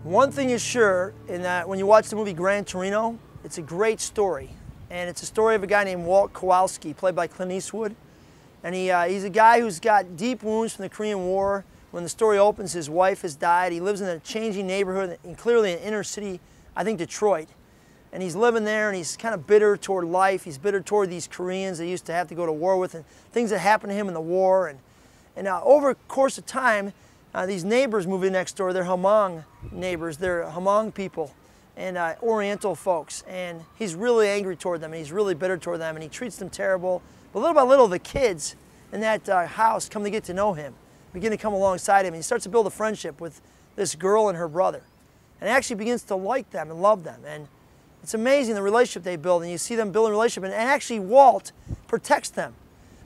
One thing is sure, in that when you watch the movie Gran, Torino, it's a great story. And it's a story of a guy named Walt Kowalski, played by Clint Eastwood. And he's a guy who's got deep wounds from the Korean War. When the story opens, his wife has died. He lives in a changing neighborhood, and clearly an inner city, I think Detroit. And he's living there, and he's kind of bitter toward life. He's bitter toward these Koreans that he used to have to go to war with, and things that happened to him in the war. And over the course of time, these neighbors move in next door. They're Hmong neighbors. They're Hmong people and Oriental folks. And he's really angry toward them, and he's really bitter toward them, and he treats them terrible. But little by little, the kids in that house come to get to know him, begin to come alongside him. And he starts to build a friendship with this girl and her brother. And actually begins to like them and love them. And it's amazing the relationship they build, and you see them building a relationship. And actually, Walt protects them.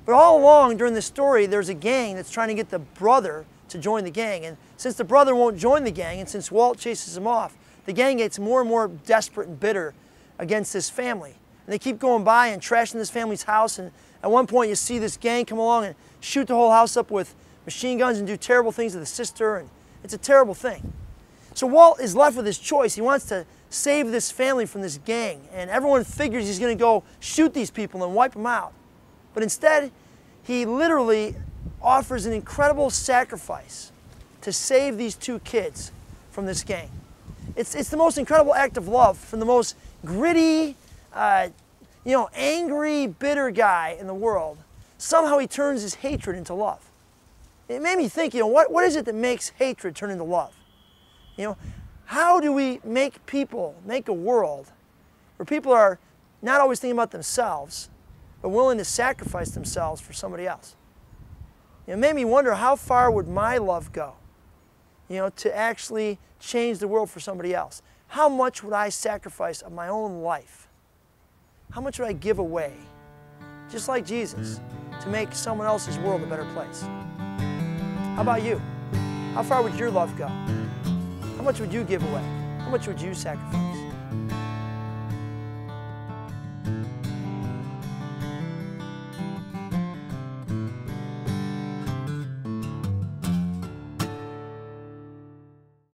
But all along during this story, there's a gang that's trying to get the brother to join the gang. And since the brother won't join the gang, and since Walt chases him off, the gang gets more and more desperate and bitter against this family. And they keep going by and trashing this family's house. And at one point, you see this gang come along and shoot the whole house up with machine guns and do terrible things to the sister. And it's a terrible thing. So Walt is left with his choice. He wants to save this family from this gang. And everyone figures he's going to go shoot these people and wipe them out. But instead, he literally offers an incredible sacrifice to save these two kids from this gang. It's the most incredible act of love from the most gritty, angry, bitter guy in the world. Somehow he turns his hatred into love. It made me think, what is it that makes hatred turn into love? How do we make a world where people are not always thinking about themselves, but willing to sacrifice themselves for somebody else? It made me wonder, how far would my love go, to actually change the world for somebody else? How much would I sacrifice of my own life? How much would I give away, just like Jesus, to make someone else's world a better place? How about you? How far would your love go? How much would you give away? How much would you sacrifice?